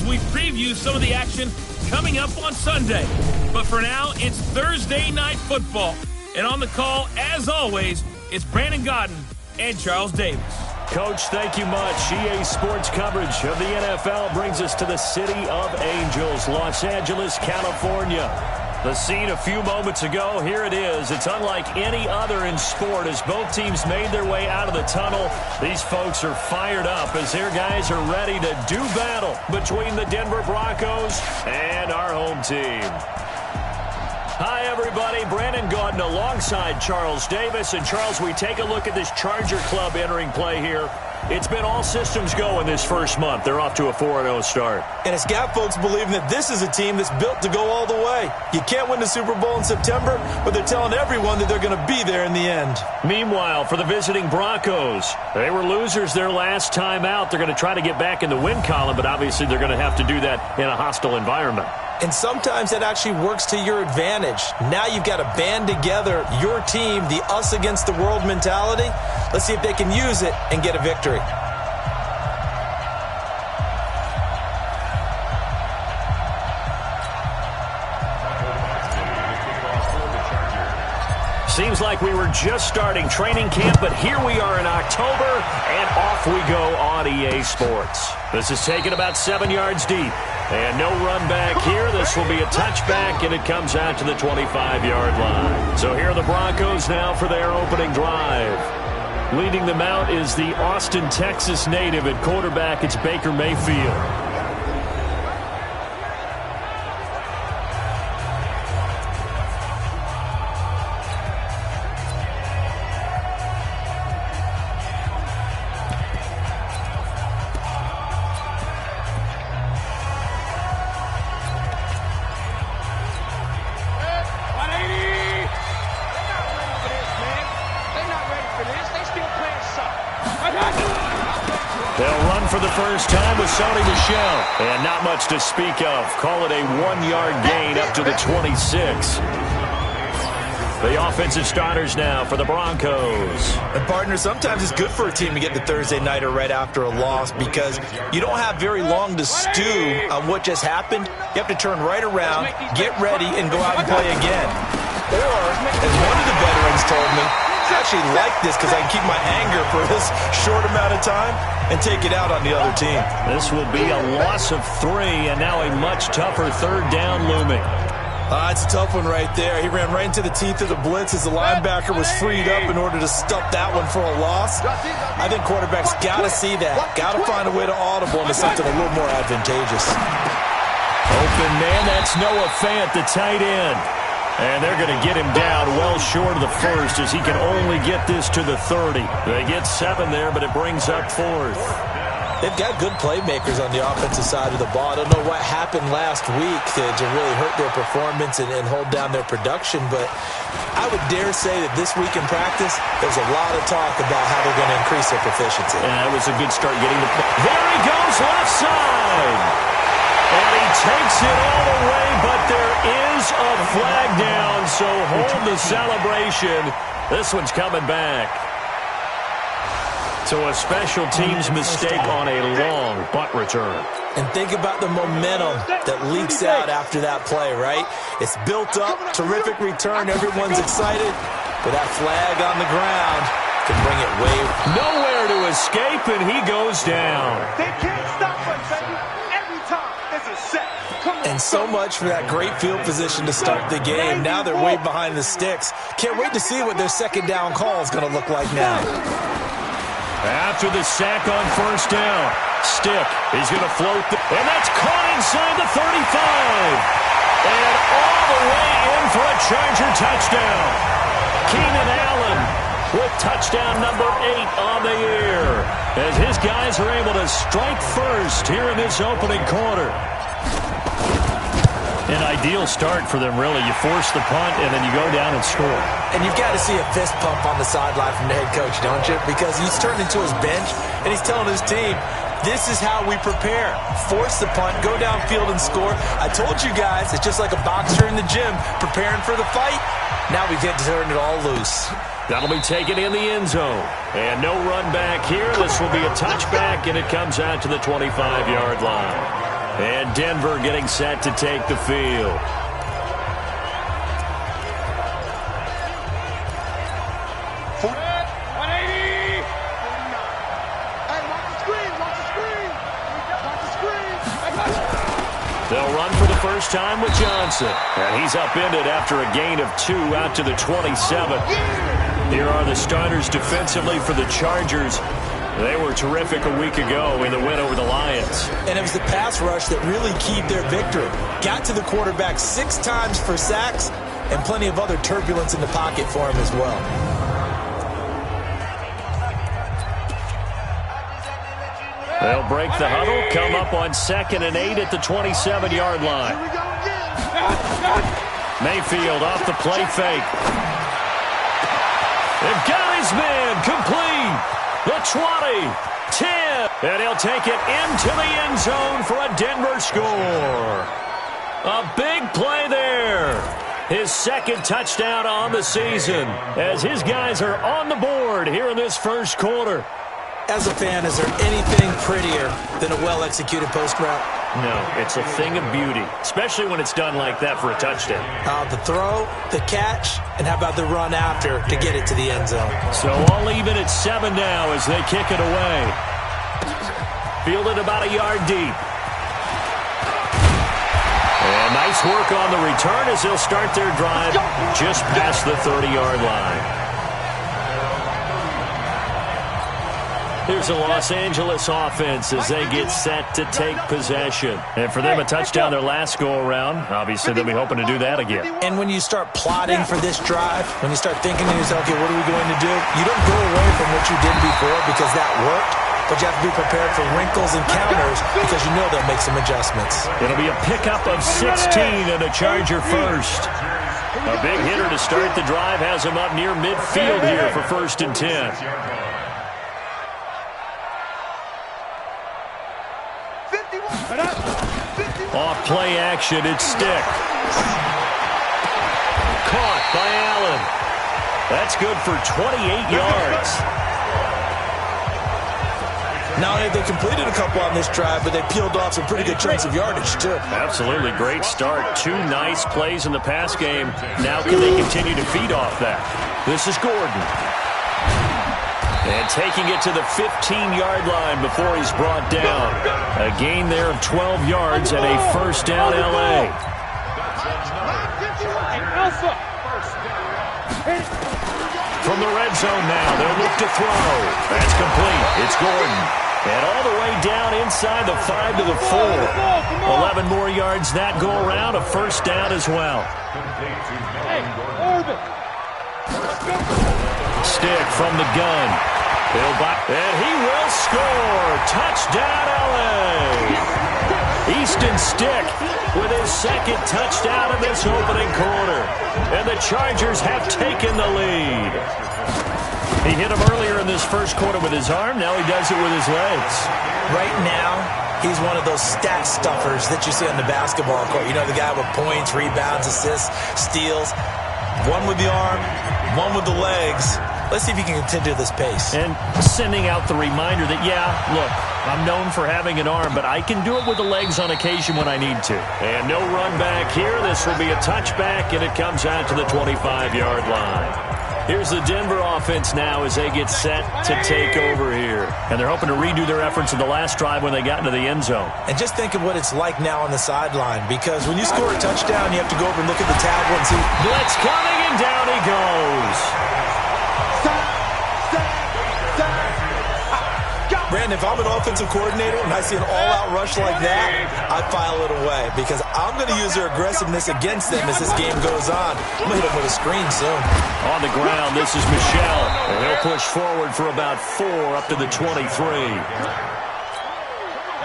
we preview some of the action coming up on Sunday. But for now, it's Thursday Night Football. And on the call, as always, it's Brandon Godden and Charles Davis. Coach, thank you much. EA Sports coverage of the NFL brings us to the City of Angels, Los Angeles, California. The scene a few moments ago, here it is. It's unlike any other in sport as both teams made their way out of the tunnel. These folks are fired up as their guys are ready to do battle between the Denver Broncos and our home team. Hi, everybody. Brandon Godden alongside Charles Davis. And, Charles, we take a look at this Charger club entering play here. It's been all systems go in this first month. They're off to a 4-0 start. And it's got folks believing that this is a team that's built to go all the way. You can't win the Super Bowl in September, but they're telling everyone that they're going to be there in the end. Meanwhile, for the visiting Broncos, they were losers their last time out. They're going to try to get back in the win column, but obviously they're going to have to do that in a hostile environment. And sometimes that actually works to your advantage. Now you've got to band together your team, the us against the world mentality. Let's see if they can use it and get a victory. Seems like we were just starting training camp, but here we are in October, and off we go on EA Sports. This is taken about 7 yards deep. And no run back here. This will be a touchback, and it comes out to the 25-yard line. So here are the Broncos now for their opening drive. Leading them out is the Austin, Texas native at quarterback. It's Baker Mayfield. They'll run for the first time with Sony Michel. And not much to speak of. Call it a 1-yard gain up to the 26. The offensive starters now for the Broncos. And, partner, sometimes it's good for a team to get the Thursday nighter right after a loss because you don't have very long to stew on what just happened. You have to turn right around, get ready, and go out and play again. Or, as one of the veterans told me, I actually like this because I can keep my anger for this short amount of time and take it out on the other team. This will be a loss of 3, and now a much tougher third down looming. It's a tough one right there. He ran right into the teeth of the blitz as the linebacker was freed up in order to stop that one for a loss. I think quarterbacks got to see that. Got to find a way to audible into something a little more advantageous. Open man, that's Noah Fant, the tight end. And they're going to get him down well short of the first as he can only get this to the 30. They get 7 there, but it brings up 4th. They've got good playmakers on the offensive side of the ball. I don't know what happened last week to really hurt their performance and hold down their production, but I would dare say that this week in practice, there's a lot of talk about how they're going to increase their proficiency. And that was a good start getting the play. There he goes, left side. And he takes it all the way, but there is a flag down, so hold the celebration. This one's coming back. So a special teams mistake on a long punt return. And think about the momentum that leaks out after that play, right? It's built up, terrific return, everyone's excited, but that flag on the ground can bring it way. Nowhere to escape, and he goes down. They can't stop us, baby. Every time there's a set. And so much for that great field position to start the game. Now they're way behind the sticks. Can't wait to see what their second down call is going to look like now. After the sack on first down, Stick, he's going to float, and that's caught inside the 35. And all the way in for a Charger touchdown. Keenan Allen with touchdown number 8 on the year, as his guys are able to strike first here in this opening quarter. An ideal start for them, really. You force the punt, and then you go down and score. And you've got to see a fist pump on the sideline from the head coach, don't you? Because he's turned into his bench, and he's telling his team, this is how we prepare. Force the punt, go downfield and score. I told you guys, it's just like a boxer in the gym preparing for the fight. Now we get to turn it all loose. That'll be taken in the end zone. And no run back here. This will be a touchback, and it comes out to the 25-yard line. And Denver getting set to take the field. They'll run for the first time with Johnson. And he's upended after a gain of 2 out to the 27. Here are the starters defensively for the Chargers. They were terrific a week ago in the win over the Lions. And it was the pass rush that really keyed their victory. Got to the quarterback 6 times for sacks and plenty of other turbulence in the pocket for him as well. They'll break the huddle, come up on 2nd and 8 at the 27-yard line. Mayfield off the play fake. They've got his man complete. The 20, 10, and he'll take it into the end zone for a Denver score. A big play there. His 2nd touchdown on the season as his guys are on the board here in this first quarter. As a fan, is there anything prettier than a well-executed post route? No, it's a thing of beauty, especially when it's done like that for a touchdown. The throw, the catch, and how about the run after to get it to the end zone? So all even at 7 now as they kick it away. Fielded about a yard deep. And nice work on the return as they'll start their drive just past the 30-yard line. Here's the Los Angeles offense as they get set to take possession. And for them, a touchdown their last go-around. Obviously, they'll be hoping to do that again. And when you start plotting for this drive, when you start thinking to yourself, okay, what are we going to do? You don't go away from what you did before because that worked, but you have to be prepared for wrinkles and counters because you know they'll make some adjustments. It'll be a pickup of 16 and a Charger first. A big hitter to start the drive has him up near midfield here for 1st and 10. Off play action, it's Stick. Caught by Allen. That's good for 28 yards. Not only have they completed a couple on this drive, but they peeled off some pretty good chunks of yardage, too. Absolutely great start. 2 nice plays in the pass game. Now can they continue to feed off that? This is Gordon. And taking it to the 15-yard line before he's brought down. A gain there of 12 yards and a first down L.A. From the red zone now, they'll look to throw. That's complete. It's Gordon. And all the way down inside the 5 to the 4. 11 more yards that go around, a first down as well. Stick from the gun. And he will score. Touchdown, L.A. Easton Stick with his 2nd touchdown in this opening quarter. And the Chargers have taken the lead. He hit him earlier in this first quarter with his arm. Now he does it with his legs. Right now, he's one of those stat stuffers that you see on the basketball court. You know, the guy with points, rebounds, assists, steals. One with the arm, one with the legs. Let's see if he can continue this pace. And sending out the reminder that, yeah, look, I'm known for having an arm, but I can do it with the legs on occasion when I need to. And no run back here. This will be a touchback, and it comes out to the 25-yard line. Here's the Denver offense now as they get set to take over here. And they're hoping to redo their efforts in the last drive when they got into the end zone. And just think of what it's like now on the sideline, because when you score a touchdown, you have to go over and look at the tablet and see. Blitz coming, and down he goes. Brandon, if I'm an offensive coordinator and I see an all-out rush like that, I file it away because I'm going to use their aggressiveness against them as this game goes on. I'm going to hit them with a screen soon. On the ground, this is Michel. And he'll push forward for about 4 up to the 23.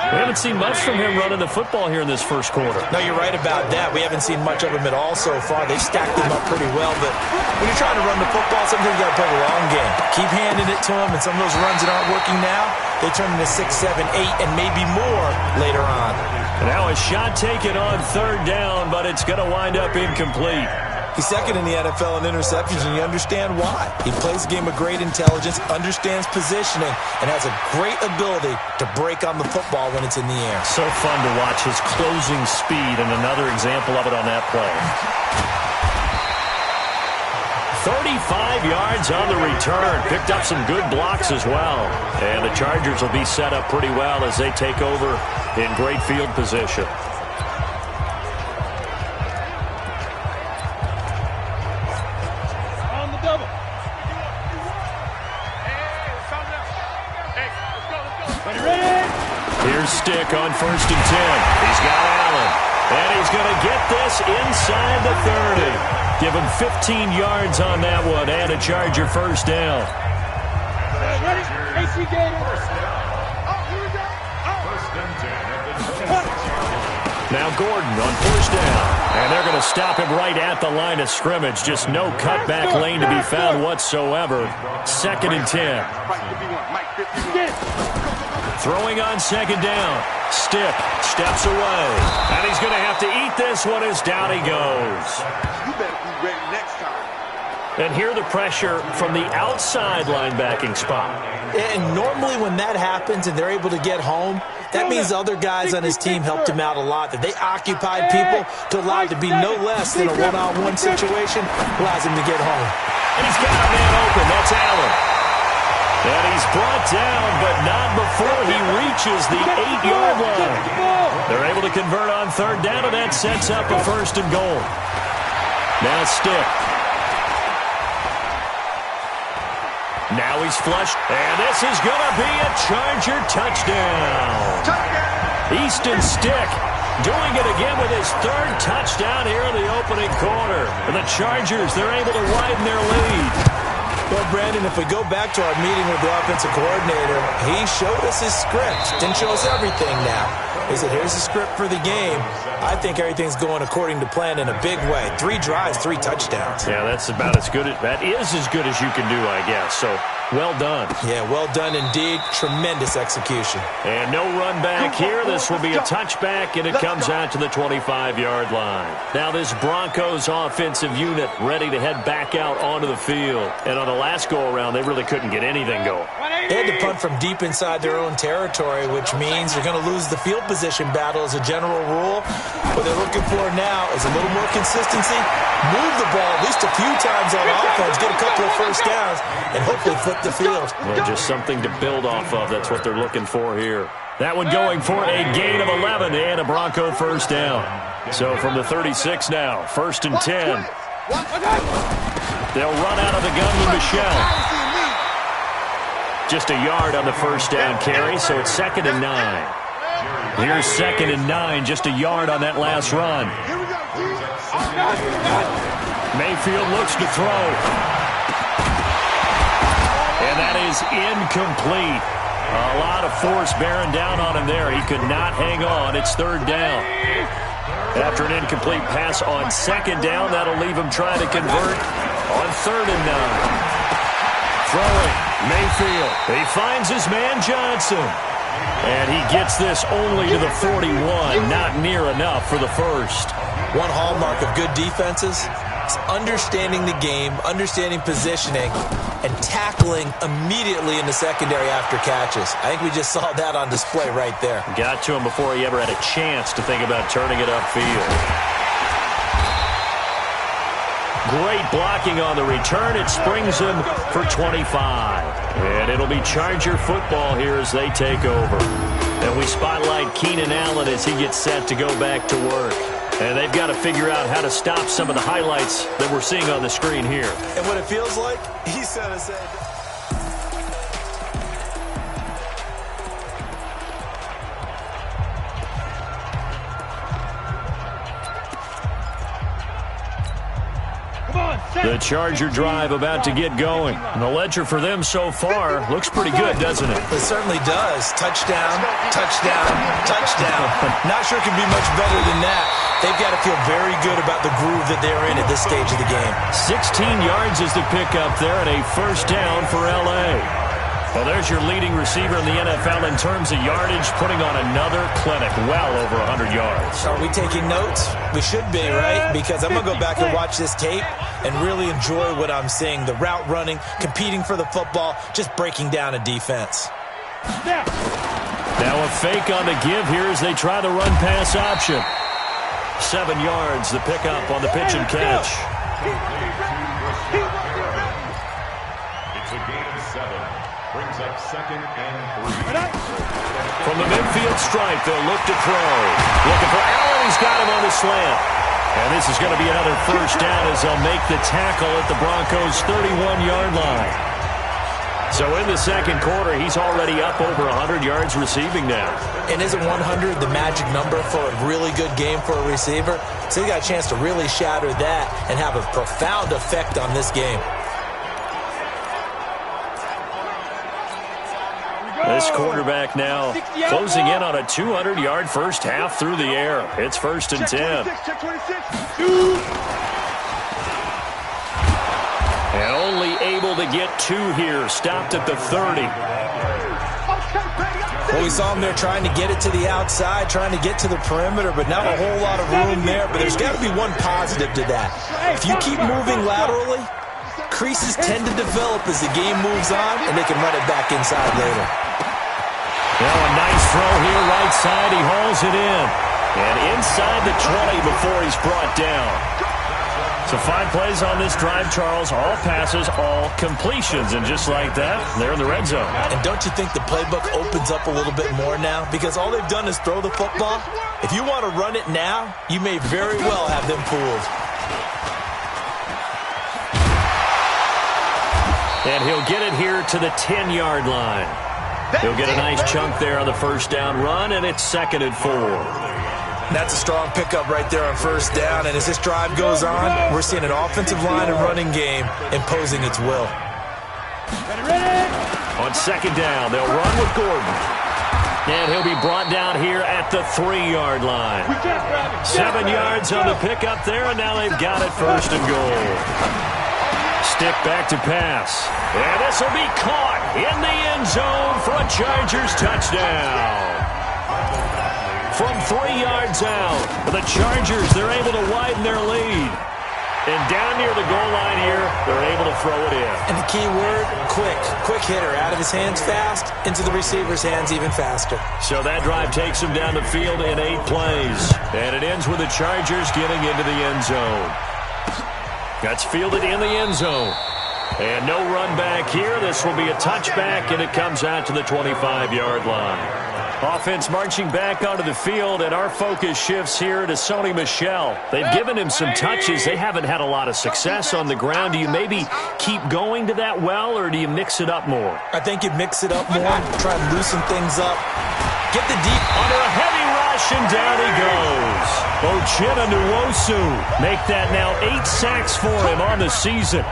We haven't seen much from him running the football here in this first quarter. No, you're right about that. We haven't seen much of him at all so far. They've stacked him up pretty well, but when you're trying to run the football, sometimes you got to play the long game. Keep handing it to him, and some of those runs that aren't working now, they turn into 6, 7, 8, and maybe more later on. And now a shot taken on 3rd down, but it's going to wind up incomplete. He's second in the NFL in interceptions, and you understand why. He plays a game of great intelligence, understands positioning, and has a great ability to break on the football when it's in the air. So fun to watch his closing speed, and another example of it on that play. 35 yards on the return. Picked up some good blocks as well. And the Chargers will be set up pretty well as they take over in great field position. On the double. Ready? Here's Stick on 1st and 10. He's got Allen. And he's going to get this inside the 30. Give him 15 yards on that one and a Charger first down. Ready? AC Gator. Now Gordon on 1st down. And they're going to stop him right at the line of scrimmage. Just no cutback lane to be found whatsoever. 2nd and 10. Throwing on 2nd down. Stick steps away. And he's going to have to eat this one as down he goes. You better be ready next time. And here the pressure from the outside linebacking spot. And normally when that happens and they're able to get home, that means other guys on his team helped him out a lot. That they occupied people to allow it to be no less than a one-on-one situation allows him to get home. And he's got a man open. That's Allen. And he's brought down, but not before he reaches the 8-yard line. They're able to convert on 3rd down, and that sets up a 1st and goal. Now Stick. Now he's flushed, and this is going to be a Charger touchdown. Easton Stick doing it again with his 3rd touchdown here in the opening quarter. And the Chargers, they're able to widen their lead. Well, Brandon, if we go back to our meeting with the offensive coordinator, he showed us his script. Didn't show us everything now. He said, here's the script for the game. I think everything's going according to plan in a big way. 3 drives, 3 touchdowns. Yeah, that's about as good. That is as good as you can do, I guess. So, well done. Yeah, well done indeed. Tremendous execution. And no run back here. This will be a touchback, and it comes out to the 25-yard line. Now this Broncos offensive unit ready to head back out onto the field. And on the last go-around, they really couldn't get anything going. They had to punt from deep inside their own territory, which means you're going to lose the field position battle as a general rule. What they're looking for now is a little more consistency, move the ball at least a few times on offense, get a couple of first downs, and hopefully flip the field. Well, just something to build off of. That's what they're looking for here. That one going for a gain of 11 and a Bronco first down. So from the 36 now, 1st and 10. They'll run out of the gun with Michelle. Just a yard on the first down carry, so it's 2nd and 9. Here's 2nd and 9, just a yard on that last run. Mayfield looks to throw. And that is incomplete. A lot of force bearing down on him there. He could not hang on. It's 3rd down. After an incomplete pass on 2nd down, that'll leave him trying to convert on 3rd and 9. Throwing, Mayfield. He finds his man Johnson. And he gets this only to the 41. Not near enough for the first. One hallmark of good defenses is understanding the game, understanding positioning, and tackling immediately in the secondary after catches. I think we just saw that on display right there. Got to him before he ever had a chance to think about turning it upfield. Great blocking on the return. It springs him for 25. And it'll be Charger football here as they take over. And we spotlight Keenan Allen as he gets set to go back to work. And they've got to figure out how to stop some of the highlights that we're seeing on the screen here. And what it feels like, he said the same. The Charger drive about to get going. And the ledger for them so far looks pretty good, doesn't it? It certainly does. Touchdown, touchdown, touchdown. Not sure it can be much better than that. They've got to feel very good about the groove that they're in at this stage of the game. 16 yards is the pickup there and a first down for L.A. Well, there's your leading receiver in the NFL in terms of yardage, putting on another clinic, well over 100 yards. Are we taking notes? We should be, right? Because I'm going to go back and watch this tape and really enjoy what I'm seeing. The route running, competing for the football, just breaking down a defense. Now a fake on the give here as they try the run-pass option. 7 yards, the pickup on the pitch and catch. It's a gain of 7. Brings up 2nd and 3. From the midfield stripe, they'll look to throw. Looking for Allen. He's got him on the slant. And this is going to be another first down as they'll make the tackle at the Broncos' 31-yard line. So in the second quarter, he's already up over 100 yards receiving now. And isn't 100 the magic number for a really good game for a receiver? So he got a chance to really shatter that and have a profound effect on this game. This quarterback now closing in on a 200-yard first half through the air. It's 1st and 10. And only able to get 2 here. Stopped at the 30. Well, we saw him there trying to get it to the outside, trying to get to the perimeter, but not a whole lot of room there. But there's got to be one positive to that. If you keep moving laterally, creases tend to develop as the game moves on, and they can run it back inside later. Well, a nice throw here, right side. He hauls it in. And inside the 20 before he's brought down. So 5 plays on this drive, Charles. All passes, all completions. And just like that, they're in the red zone. And don't you think the playbook opens up a little bit more now? Because all they've done is throw the football. If you want to run it now, you may very well have them fooled. And he'll get it here to the 10-yard line. He'll get a nice chunk there on the first down run, and it's 2nd and 4. That's a strong pickup right there on first down. And as this drive goes on, we're seeing an offensive line and running game imposing its will. On 2nd down, they'll run with Gordon. And he'll be brought down here at the 3-yard line. 7 yards on the pickup there, and now they've got it 1st and goal. Stick back to pass. And this will be caught in the end zone for a Chargers touchdown. From 3 yards out, the Chargers, they're able to widen their lead. And down near the goal line here, they're able to throw it in. And the key word, quick. Quick hitter. Out of his hands fast, into the receiver's hands even faster. So that drive takes him down the field in 8 plays. And it ends with the Chargers getting into the end zone. That's fielded in the end zone. And no run back here. This will be a touchback, and it comes out to the 25-yard line. Offense marching back onto the field, and our focus shifts here to Sony Michel. They've given him some touches. They haven't had a lot of success on the ground. Do you maybe keep going to that well, or do you mix it up more? I think you mix it up more, try and loosen things up. Get the deep under a heavy rush, and down he goes. Uchenna Nwosu make that now 8 sacks for him on the season.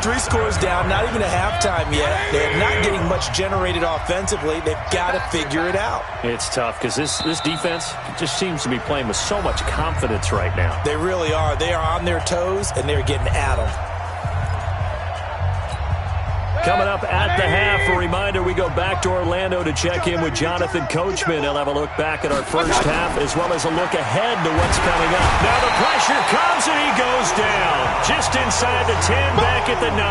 3 scores down, not even a halftime yet. They're not getting much generated offensively. They've got to figure it out. It's tough because this defense just seems to be playing with so much confidence right now. They really are. They are on their toes, and they're getting at them. Coming up at the half, a reminder, we go back to Orlando to check in with Jonathan Coachman. He'll have a look back at our first half as well as a look ahead to what's coming up. Now the pressure comes and he goes down. Just inside the 10, back at the 9.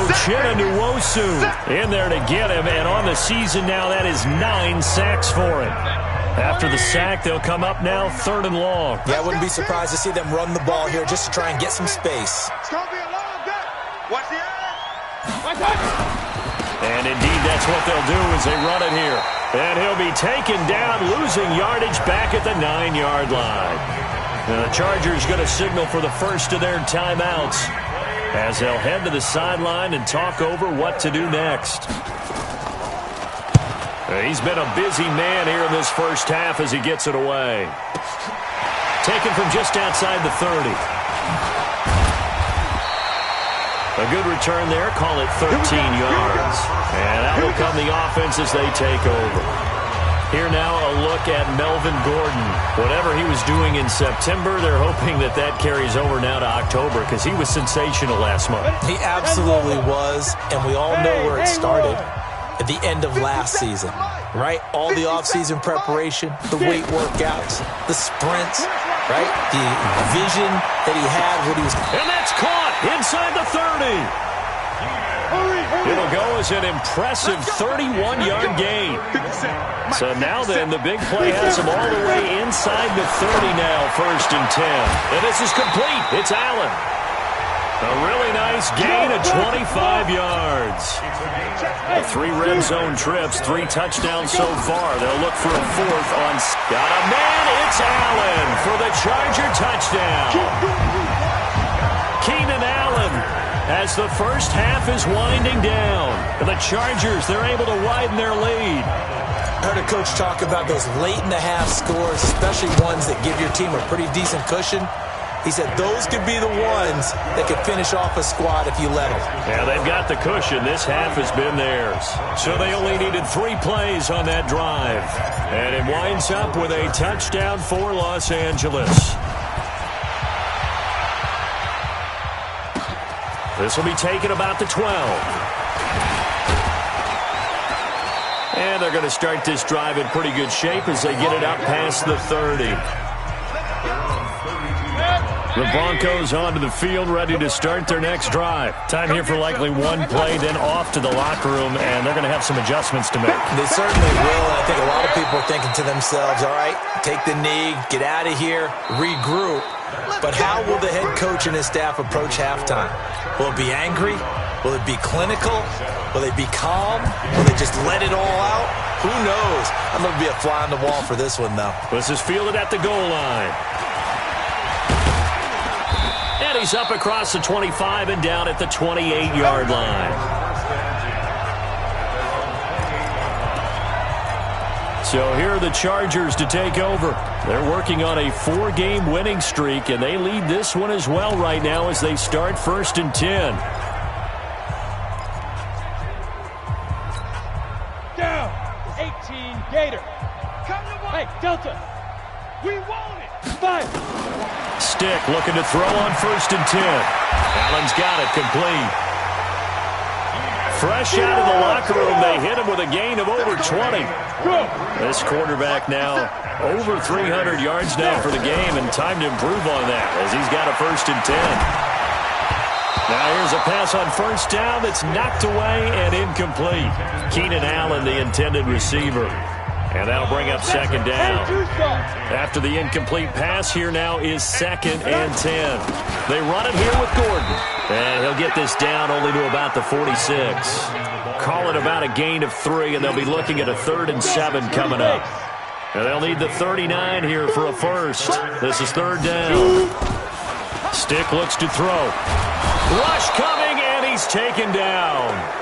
Uchenna Nwosu in there to get him, and on the season now that is 9 sacks for him. After the sack, they'll come up now 3rd and long. Yeah, I wouldn't be surprised to see them run the ball here just to try and get some space. It's going to be a long day. Watch the eye. And indeed, that's what they'll do as they run it here. And he'll be taken down, losing yardage back at the 9-yard line. Now the Chargers going to signal for the first of their timeouts as they'll head to the sideline and talk over what to do next. He's been a busy man here in this first half as he gets it away. Taken from just outside the 30. A good return there, call it 13 yards. And out will come the offense as they take over. Here now a look at Melvin Gordon. Whatever he was doing in September, they're hoping that that carries over now to October because he was sensational last month. He absolutely was, and we all know where it started. at the end of last season, right? All the offseason preparation, the weight workouts, the sprints, right? The vision that he had when he was... And that's caught inside the 30. It'll go as an impressive 31-yard gain. So now then, the big play has him all the way inside the 30 now, 1st and 10. And this is complete. It's Allen. A really nice gain of 25 yards. 3 red zone trips, 3 touchdowns so far. They'll look for a 4th on... Got a man, it's Allen for the Charger touchdown. Keenan Allen, as the first half is winding down. And the Chargers, they're able to widen their lead. I heard a coach talk about those late-in-the-half scores, especially ones that give your team a pretty decent cushion. He said those could be the ones that could finish off a squad if you let them. Yeah, they've got the cushion. This half has been theirs. So they only needed 3 plays on that drive. And it winds up with a touchdown for Los Angeles. This will be taken about the 12. And they're going to start this drive in pretty good shape as they get it up past the 30. The Broncos onto the field, ready to start their next drive. Time here for likely 1 play, then off to the locker room, and they're going to have some adjustments to make. They certainly will, and I think a lot of people are thinking to themselves, all right, take the knee, get out of here, regroup. But how will the head coach and his staff approach halftime? Will it be angry? Will it be clinical? Will they be calm? Will they just let it all out? Who knows? I'm going to be a fly on the wall for this one, though. This is fielded at the goal line. And he's up across the 25 and down at the 28-yard line. So here are the Chargers to take over. They're working on a 4-game winning streak, and they lead this one as well right now as they start 1st and 10. Down, 18, Gator. Hey, Delta, we want it. 5. Stick looking to throw on 1st and 10. Allen's got it complete. Fresh out of the locker room, they hit him with a gain of over 20. This quarterback now over 300 yards now for the game, and time to improve on that as he's got a 1st and 10. Now here's a pass on 1st down that's knocked away and incomplete. Keenan Allen, the intended receiver. And that'll bring up 2nd down. After the incomplete pass, here now is 2nd and 10. They run it here with Gordon. And he'll get this down only to about the 46. Call it about a gain of 3, and they'll be looking at a 3rd and 7 coming up. And they'll need the 39 here for a 1st. This is 3rd down. Stick looks to throw. Rush coming, and he's taken down.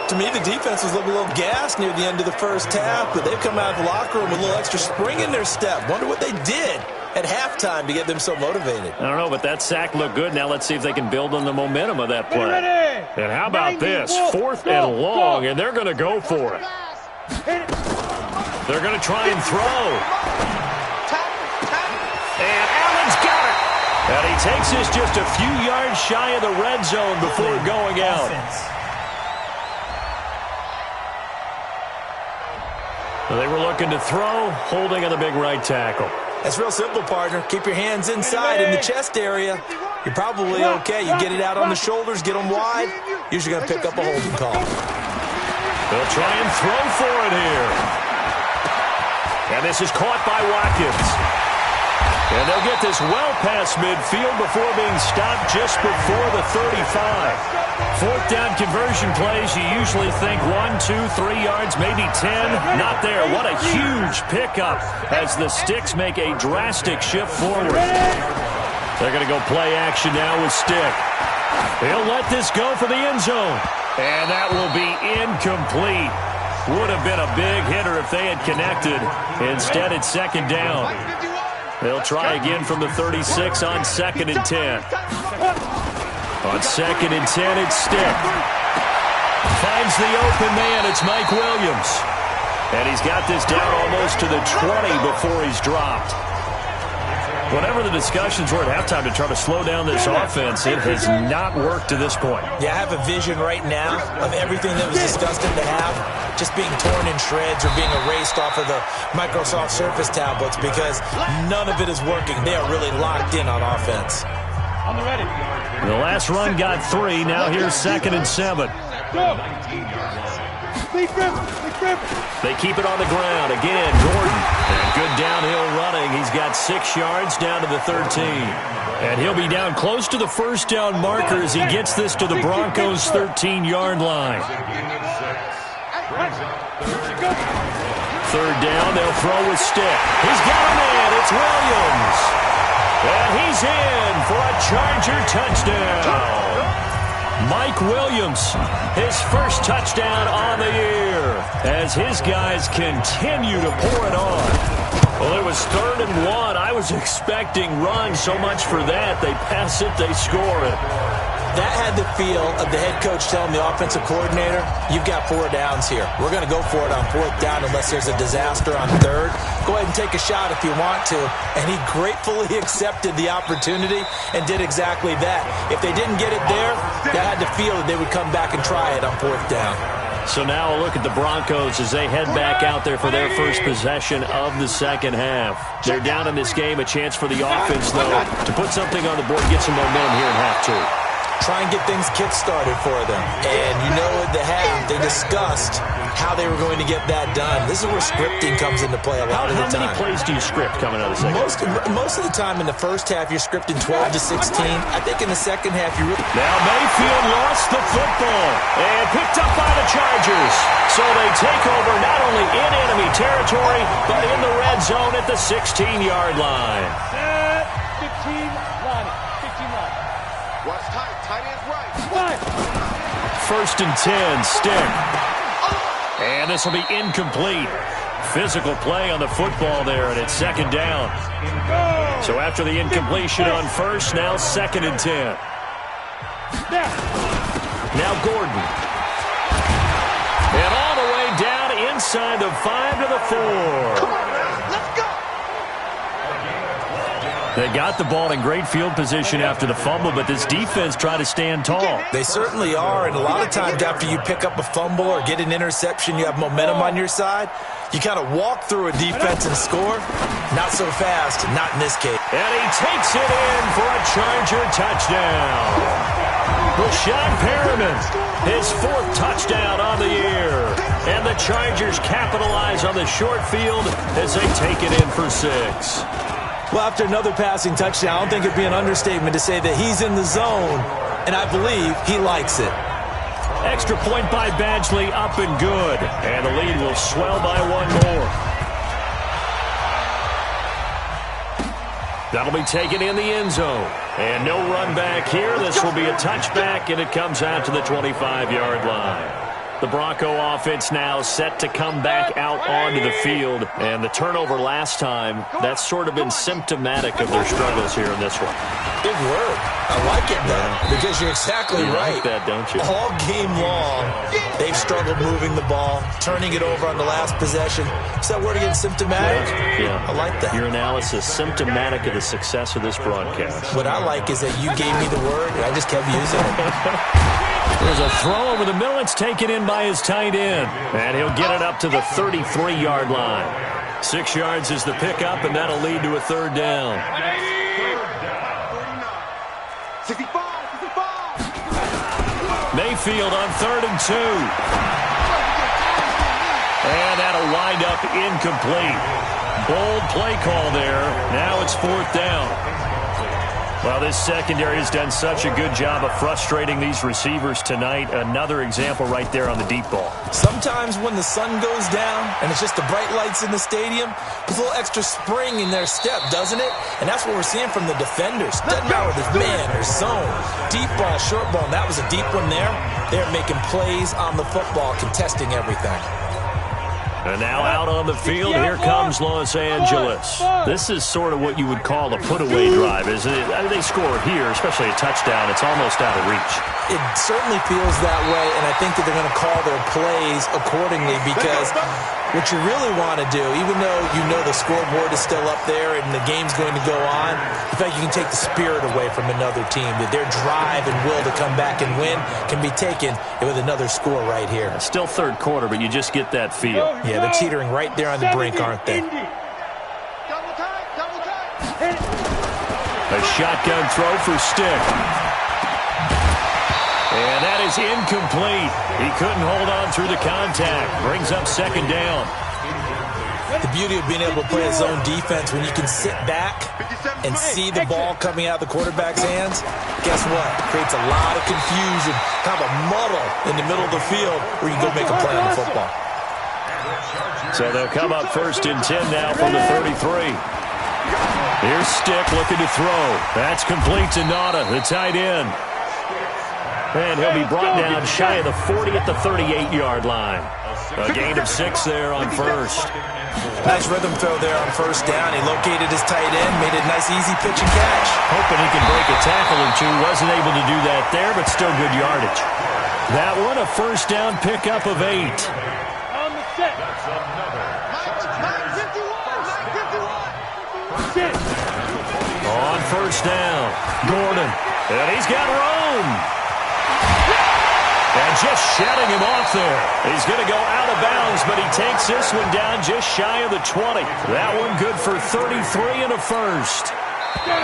To me, the defense was looking a little gassed near the end of the first half, but they've come out of the locker room with a little extra spring in their step. Wonder what they did at halftime to get them so motivated. I don't know, but that sack looked good. Now let's see if they can build on the momentum of that play. And how about this? 4th and long, and they're going to go for it. They're going to try and throw. And Allen's got it. And he takes this just a few yards shy of the red zone before going out. They were looking to throw, holding on the big right tackle. That's real simple, partner. Keep your hands inside in the chest area. You're probably okay. You get it out on the shoulders, get them wide. Usually going to pick up a holding call. They'll try and throw for it here. And this is caught by Watkins. And they'll get this well past midfield before being stopped just before the 35. 4th down conversion plays, you usually think 1, 2, 3 yards, maybe 10. Not there. What a huge pickup as the Sticks make a drastic shift forward. They're going to go play action now with Stick. He'll let this go for the end zone. And that will be incomplete. Would have been a big hitter if they had connected. Instead, it's 2nd down. They'll try again from the 36 on 2nd and 10. On 2nd and 10, it's Stick. Finds the open man. It's Mike Williams. And he's got this down almost to the 20 before he's dropped. Whatever the discussions were at halftime to try to slow down this offense, it has not worked to this point. Yeah, I have a vision right now of everything that was discussed at the half just being torn in shreds or being erased off of the Microsoft Surface tablets because none of it is working. They are really locked in on offense. On the ready. The last run got 3. Now here's 2nd and 7. Go. They keep it on the ground. Again, Gordon. And good downhill running. He's got 6 yards down to the 13. And he'll be down close to the first down marker as he gets this to the Broncos' 13-yard line. 3rd down, they'll throw with stick. He's got a man. It's Williams. And he's in for a Charger touchdown. Mike Williams, his first touchdown on the year as his guys continue to pour it on. Well, it was 3rd and 1. I was expecting run, so much for that. They pass it, they score it. That had the feel of the head coach telling the offensive coordinator, you've got 4 downs here. We're going to go for it on 4th down unless there's a disaster on 3rd. Go ahead and take a shot if you want to. And he gratefully accepted the opportunity and did exactly that. If they didn't get it there, they had the feel that they would come back and try it on 4th down. So now a look at the Broncos as they head back out there for their first possession of the second half. They're down in this game, a chance for the offense, though, to put something on the board, get some momentum here in half 2. Try and get things kick-started for them. And you know at the half, they discussed how they were going to get that done. This is where scripting comes into play a lot of the time. How many plays do you script coming out of the second half? Most of the time in the first half, you're scripting 12 to 16. I think in the second half, you really... Now Mayfield lost the football and picked up by the Chargers. So they take over not only in enemy territory, but in the red zone at the 16-yard line. 15 line. 15 line. Watch tight. Tight end's right. 1st and 10, stick. And this will be incomplete. Physical play on the football there, and it's 2nd down. So after the incompletion on 1st, now 2nd and 10. Now Gordon. And all the way down inside the 5 to the 4. Let's go. They got the ball in great field position after the fumble, but this defense tried to stand tall. They certainly are, and a lot of times after you pick up a fumble or get an interception, you have momentum on your side. You kind of walk through a defense and score. Not so fast, not in this case. And he takes it in for a Charger touchdown. Rashad Perriman, his 4th touchdown on the year. And the Chargers capitalize on the short field as they take it in for 6. Well, after another passing touchdown, I don't think it'd be an understatement to say that he's in the zone, and I believe he likes it. Extra point by Badgley, up and good. And the lead will swell by 1 more. That'll be taken in the end zone. And no run back here. This will be a touchback, and it comes out to the 25-yard line. The Bronco offense now set to come back out onto the field. And the turnover last time, that's sort of been symptomatic of their struggles here in this one. Big word. I like it, though, because you're exactly right. You like that, don't you? All game long, they've struggled moving the ball, turning it over on the last possession. Is that word again, symptomatic? Yeah. I like that. Your analysis, symptomatic of the success of this broadcast. What I like is that you gave me the word, and I just kept using it. There's a throw over the middle. It's taken in by his tight end. And he'll get it up to the 33-yard line. 6 yards is the pickup, and that'll lead to a 3rd down. 65. Mayfield on 3rd and 2. And that'll wind up incomplete. Bold play call there. Now it's 4th down. Well, this secondary has done such a good job of frustrating these receivers tonight. Another example right there on the deep ball. Sometimes when the sun goes down and it's just the bright lights in the stadium, there's a little extra spring in their step, doesn't it? And that's what we're seeing from the defenders. Doesn't matter whether it's man or zone, deep ball, short ball. And that was a deep one there. They're making plays on the football, contesting everything. And now out on the field, here comes Los Angeles. This is sort of what you would call a put-away drive, isn't it? I mean, they score here, especially a touchdown. It's almost out of reach. It certainly feels that way, and I think that they're going to call their plays accordingly because what you really want to do, even though you know the scoreboard is still up there and the game's going to go on, in fact, you can take the spirit away from another team, that their drive and will to come back and win can be taken with another score right here. It's still third quarter, but you just get that feel. Yeah, they're teetering right there on the brink, aren't they? A shotgun throw for Stick. And that is incomplete. He couldn't hold on through the contact. Brings up second down. The beauty of being able to play a zone defense when you can sit back and see the ball coming out of the quarterback's hands, guess what? Creates a lot of confusion, kind of a muddle in the middle of the field where you can go make a play on the football. So they'll come up first and 10 now from the 33. Here's Stick looking to throw. That's complete to Nada, the tight end. And he'll be brought down shy of the 40 at the 38-yard line. A gain of 6 there on first. Nice rhythm throw there on first down. He located his tight end, made a nice easy pitch and catch. Hoping he can break a tackle or two. Wasn't able to do that there, but still good yardage. That one a first down pickup of 8. On the set. On first down, Gordon. And he's got room. And just shutting him off there. He's going to go out of bounds, but he takes this one down just shy of the 20. That one good for 33 and a first.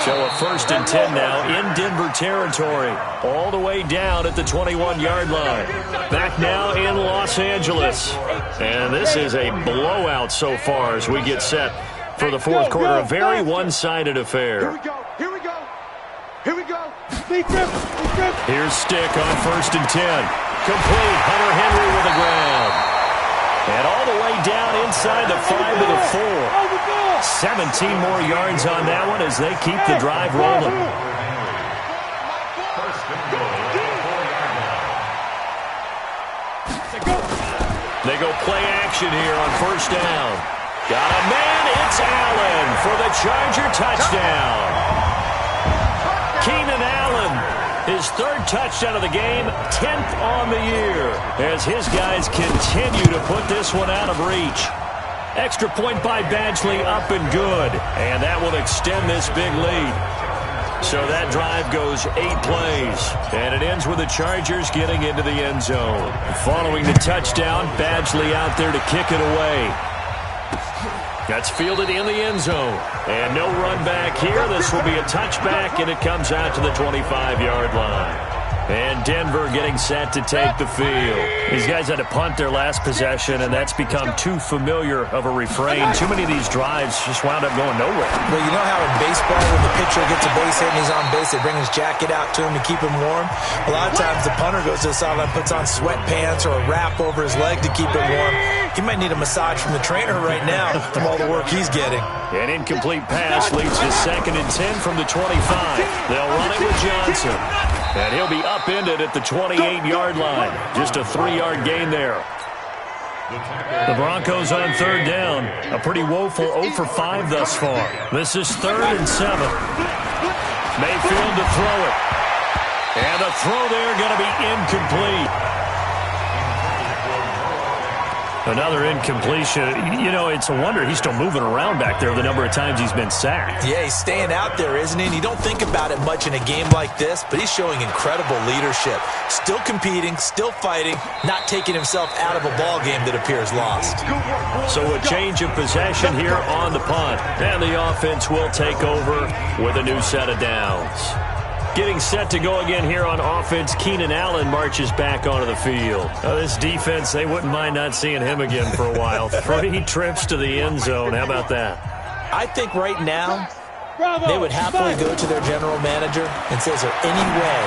So a first and 10 now in Denver territory. All the way down at the 21-yard line. Back now in Los Angeles. And this is a blowout so far as we get set for the fourth quarter. A very one-sided affair. Here we go. Here we go. Here's Stick on first and 10. Complete. Hunter Henry with the ground. And all the way down inside the 5 to the 4. 17 more yards on that one as they keep the drive rolling. They go play action here on first down. Got a man. It's Allen for the Charger touchdown. Keenan Allen, his third touchdown of the game, 10th on the year, as his guys continue to put this one out of reach. Extra point by Badgley, up and good, and that will extend this big lead. So that drive goes 8 plays, and it ends with the Chargers getting into the end zone. Following the touchdown, Badgley out there to kick it away. That's fielded in the end zone. And no run back here. This will be a touchback, and it comes out to the 25-yard line. And Denver getting set to take the field. These guys had to punt their last possession, and that's become too familiar of a refrain. Too many of these drives just wound up going nowhere. Well, you know how in baseball when the pitcher gets a base hit and he's on base, they bring his jacket out to him to keep him warm? A lot of times the punter goes to the sideline, puts on sweatpants or a wrap over his leg to keep him warm. He might need a massage from the trainer right now from all the work he's getting. An incomplete pass leads to second and 10 from the 25. They'll run it with Johnson. And he'll be upended at the 28-yard line. Just a 3-yard gain there. The Broncos on third down. A pretty woeful 0 for 5 thus far. This is 3rd and 7. Mayfield to throw it. And the throw there going to be incomplete. Another incompletion. You know, it's a wonder he's still moving around back there the number of times he's been sacked. Yeah, he's staying out there, isn't he? And you don't think about it much in a game like this, but he's showing incredible leadership. Still competing, still fighting, not taking himself out of a ball game that appears lost. So a change of possession here on the punt. And the offense will take over with a new set of downs. Getting set to go again here on offense, Keenan Allen marches back onto the field. Now, this defense, they wouldn't mind not seeing him again for a while. 3 trips to the end zone. How about that? I think right now they would happily go to their general manager and say, is there any way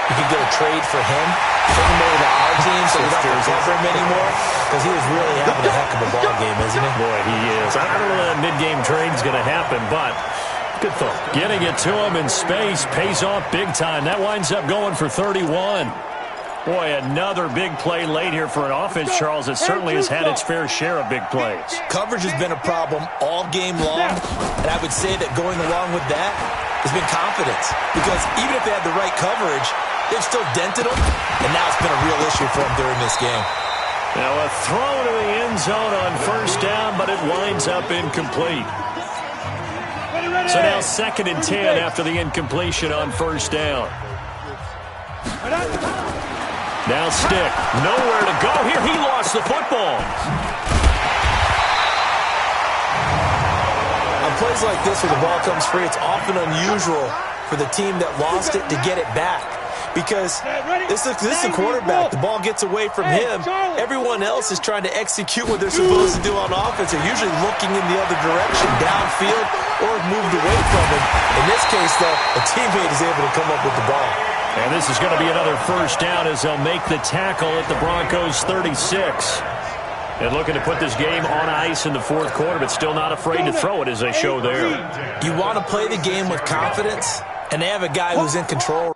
you could get a trade for him? Send him over to our team so we don't have to cover him anymore? Because he is really having a heck of a ball game, isn't he? Boy, he is. I don't know that mid-game trade is going to happen, but good thought. Getting it to him in space pays off big time. That winds up going for 31. Boy, another big play late here for an offense, Charles, that certainly has had its fair share of big plays. Coverage has been a problem all game long, and I would say that going along with that has been confidence. Because even if they had the right coverage, they've still dented them, and now it's been a real issue for them during this game. Now a throw to the end zone on first down, but it winds up incomplete. So now 2nd and 10 after the incompletion on first down. Now Stick, nowhere to go here. He lost the football. On plays like this where the ball comes free, it's often unusual for the team that lost it to get it back. Because this is a quarterback. The ball gets away from him. Everyone else is trying to execute what they're supposed to do on offense. They're usually looking in the other direction, downfield, or moved away from him. In this case, though, a teammate is able to come up with the ball. And this is going to be another first down as they'll make the tackle at the Broncos 36. And looking to put this game on ice in the 4th quarter, but still not afraid to throw it as they show there. You want to play the game with confidence, and they have a guy who's in control.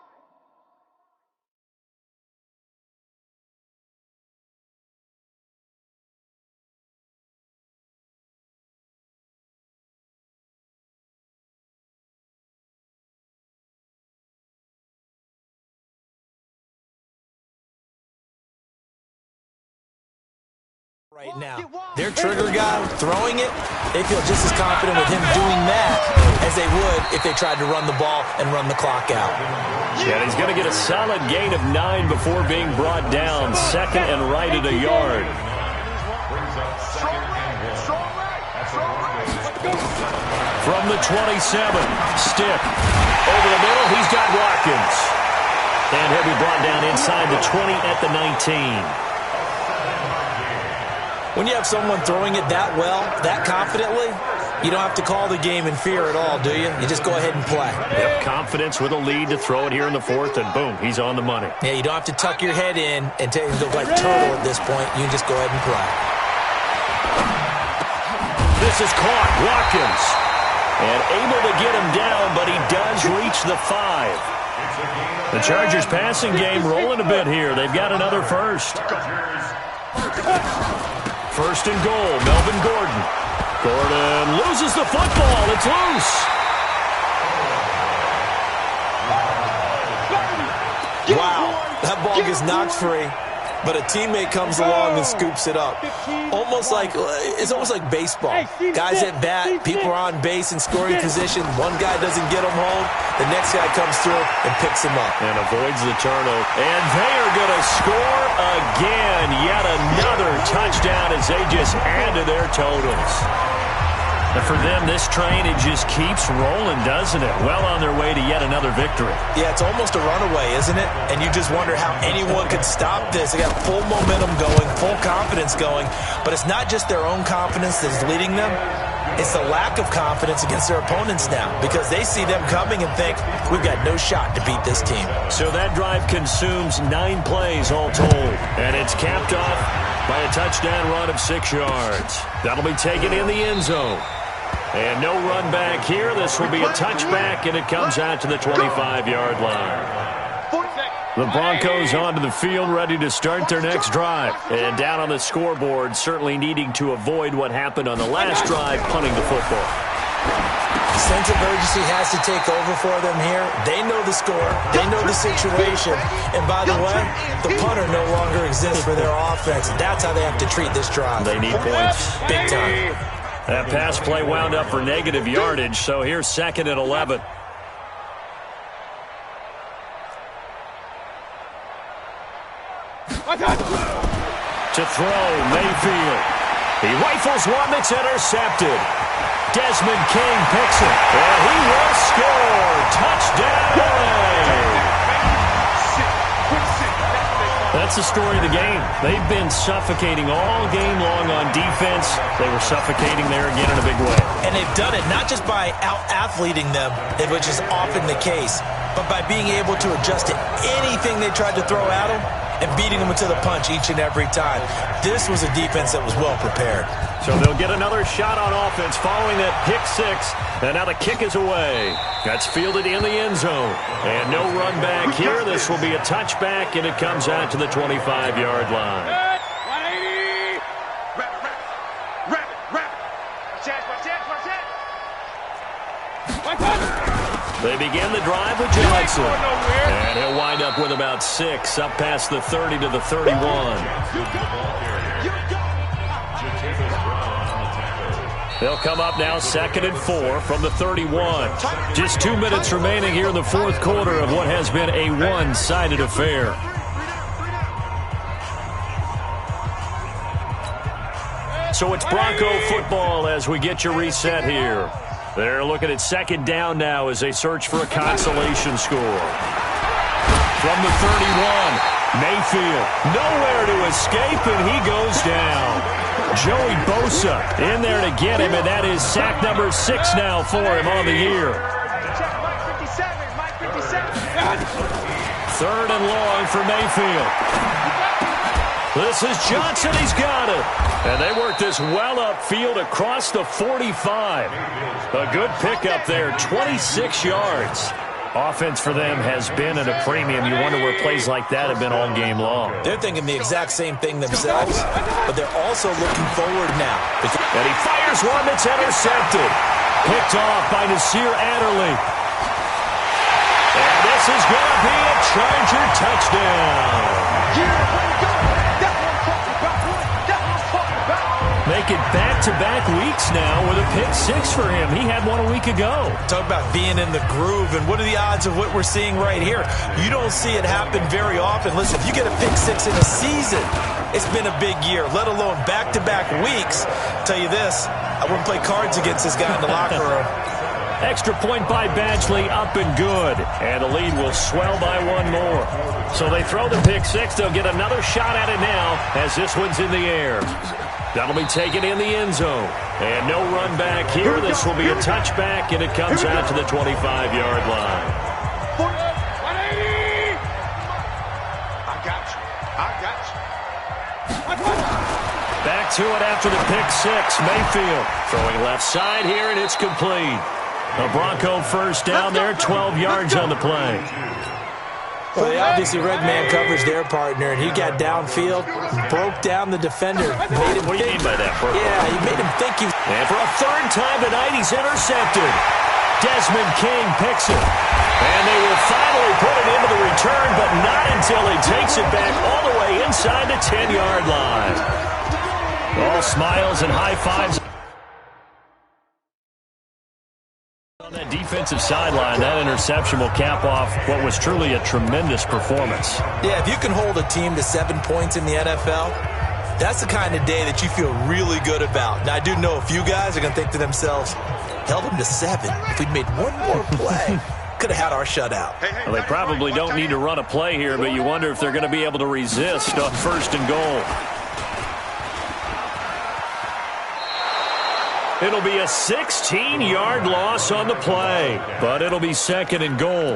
Right now, their trigger guy throwing it, they feel just as confident with him doing that as they would if they tried to run the ball and run the clock out. Yeah, he's going to get a solid gain of 9 before being brought down. 2nd and right at a yard. From the 27, Stick over the middle. He's got Watkins, and he'll be brought down inside the 20 at the 19. When you have someone throwing it that well, that confidently, you don't have to call the game in fear at all, do you? You just go ahead and play. Yep, confidence with a lead to throw it here in the 4th, and boom, he's on the money. Yeah, you don't have to tuck your head in and look like turtle at this point. You just go ahead and play. This is caught, Watkins. And able to get him down, but he does reach the 5. The Chargers passing game rolling a bit here. They've got another first. 1st and goal, Melvin Gordon. Gordon loses the football. It's loose. Wow, that ball gets knocked free, but a teammate comes along and scoops it up. It's almost like baseball. Guys at bat, people are on base in scoring position. One guy doesn't get him home. The next guy comes through and picks him up. And avoids the turnover. And they are going to score again. Yet another touchdown as they just add to their totals. And for them, this train, it just keeps rolling, doesn't it? Well on their way to yet another victory. Yeah, it's almost a runaway, isn't it? And you just wonder how anyone could stop this. They got full momentum going, full confidence going. But it's not just their own confidence that's leading them. It's the lack of confidence against their opponents now, because they see them coming and think, we've got no shot to beat this team. So that drive consumes 9 plays all told. And it's capped off by a touchdown run of 6 yards. That'll be taken in the end zone. And no run back here. This will be a touchback, and it comes out to the 25-yard line. The Broncos onto the field, ready to start their next drive. And down on the scoreboard, certainly needing to avoid what happened on the last drive, punting the football. Sense of urgency has to take over for them here. They know the score. They know the situation. And by the way, the punter no longer exists for their offense. That's how they have to treat this drive. They need points. Big time. That pass play wound up for negative yardage, so here's 2nd and 11. To throw, Mayfield. He rifles one that's intercepted. Desmond King picks it, and he will score. Touchdown! That's the story of the game. They've been suffocating all game long on defense. They were suffocating there again in a big way. And they've done it not just by out-athleting them, which is often the case, but by being able to adjust to anything they tried to throw at them and beating them to the punch each and every time. This was a defense that was well prepared. So they'll get another shot on offense following that pick six. And now the kick is away. That's fielded in the end zone. And no run back here. This will be a touchback, and it comes out to the 25-yard line. They begin the drive with Johnson. And he'll wind up with about 6, up past the 30 to the 31. They'll come up now 2nd and 4 from the 31. Just 2 minutes remaining here in the fourth quarter of what has been a one-sided affair. So it's Bronco football as we get you reset here. They're looking at 2nd down now as they search for a consolation score. From the 31, Mayfield nowhere to escape, and he goes down. Joey Bosa in there to get him, and that is sack number 6 now for him on the year. 3rd and long for Mayfield. This is Johnson. He's got it. And they work this well upfield across the 45. A good pickup there, 26 yards. Offense for them has been at a premium. You wonder where plays like that have been all game long. They're thinking the exact same thing themselves, but they're also looking forward now. And he fires one that's intercepted. Picked off by Nasir Adderley. And this is going to be a Charger touchdown. Make it back-to-back weeks now with a pick 6 for him. He had one a week ago. Talk about being in the groove, and what are the odds of what we're seeing right here? You don't see it happen very often. Listen, if you get a pick 6 in a season, it's been a big year, let alone back-to-back weeks. I'll tell you this, I wouldn't play cards against this guy in the locker room. Extra point by Badgley, up and good. And the lead will swell by 1 more. So they throw the pick 6. They'll get another shot at it now as this one's in the air. That'll be taken in the end zone. And no run back here. This will be a touchback, and it comes out to the 25-yard line. Back to it after the pick 6. Mayfield throwing left side here, and it's complete. A Bronco first down there, 12 yards on the play. Well, they obviously red man coverage their partner, and he got downfield, broke down the defender. Made him what do you mean by that, bro? Yeah, he made him think he... And for a 3rd time tonight, he's intercepted. Desmond King picks it. And they will finally put it into the return, but not until he takes it back all the way inside the 10-yard line. All smiles and high fives. On that defensive sideline, that interception will cap off what was truly a tremendous performance. Yeah, if you can hold a team to 7 points in the NFL, that's the kind of day that you feel really good about. Now, I do know a few guys are going to think to themselves, held them to 7. If we'd made one more play, could have had our shutout. Well, they probably don't need to run a play here, but you wonder if they're going to be able to resist on 1st and goal. It'll be a 16-yard loss on the play, but it'll be 2nd and goal.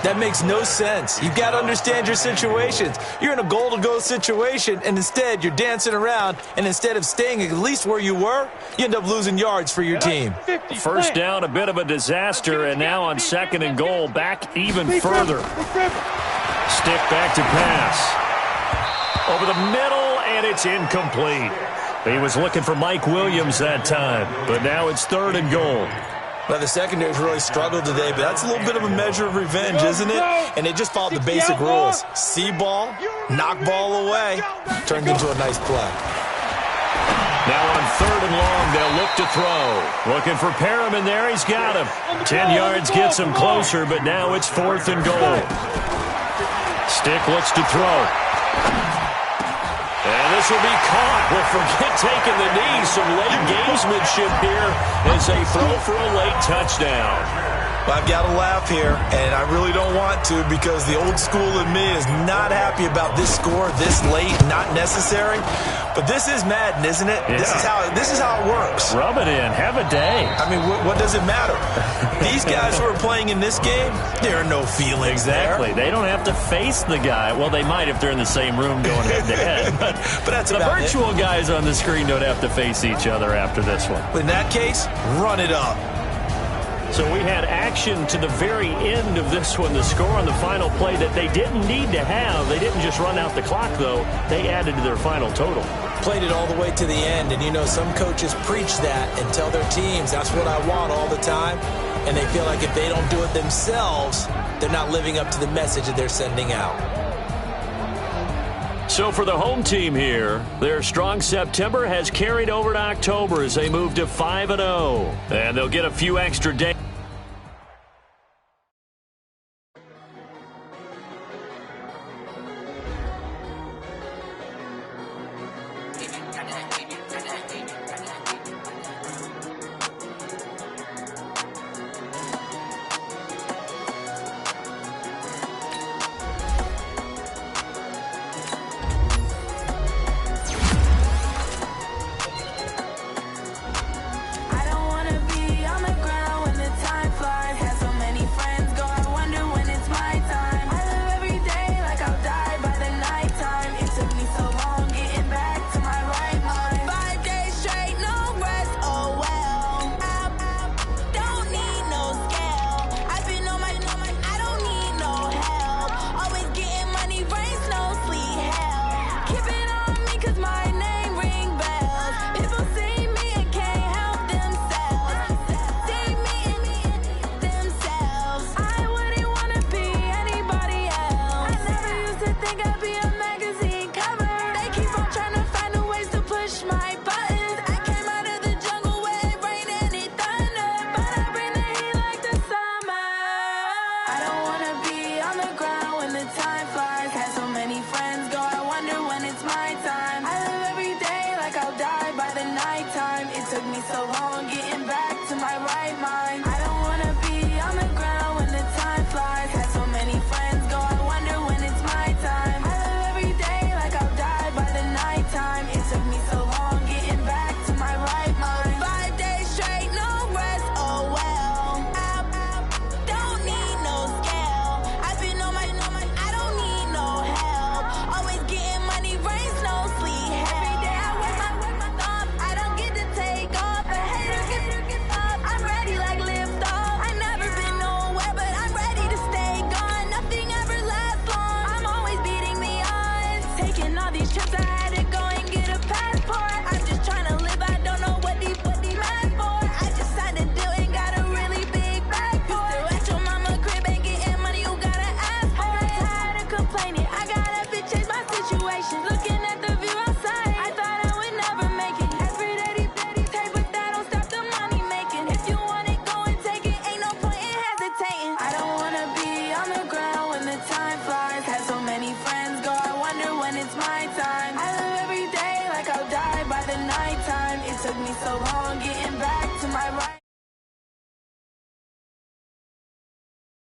That makes no sense. You've got to understand your situations. You're in a goal-to-go situation, and instead you're dancing around, and instead of staying at least where you were, you end up losing yards for your team. First down, a bit of a disaster, and now on 2nd and goal, back even further. Stick back to pass. Over the middle, and it's incomplete. He was looking for Mike Williams that time, but now it's 3rd and goal. Well, the secondary's really struggled today, but that's a little bit of a measure of revenge, isn't it? And they just followed the basic rules. See ball, knock ball away, turned into a nice play. Now on 3rd and long, they'll look to throw. Looking for Perriman there, he's got him. 10 yards gets him closer, but now it's 4th and goal. Stick looks to throw. And this will be caught. Well, forget taking the knee. Some late gamesmanship here as they throw for a late touchdown. Well, I've got to laugh here, and I really don't want to because the old school in me is not happy about this score this late, not necessary. But this is Madden, isn't it? Yeah. This is how it works. Rub it in. Have a day. I mean, what does it matter? These guys who are playing in this game, there are no feelings Exactly. there. They don't have to face the guy. Well, they might if they're in the same room going head-to-head. But that's the about virtual guys on the screen don't have to face each other after this one. In that case, run it up. So we had action to the very end of this one. The score on the final play that they didn't need to have. They didn't just run out the clock, though. They added to their final total. Played it all the way to the end. And, you know, some coaches preach that and tell their teams, that's what I want all the time. And they feel like if they don't do it themselves, they're not living up to the message that they're sending out. So for the home team here, their strong September has carried over to October as they move to 5-0. And they'll get a few extra days. Took me so long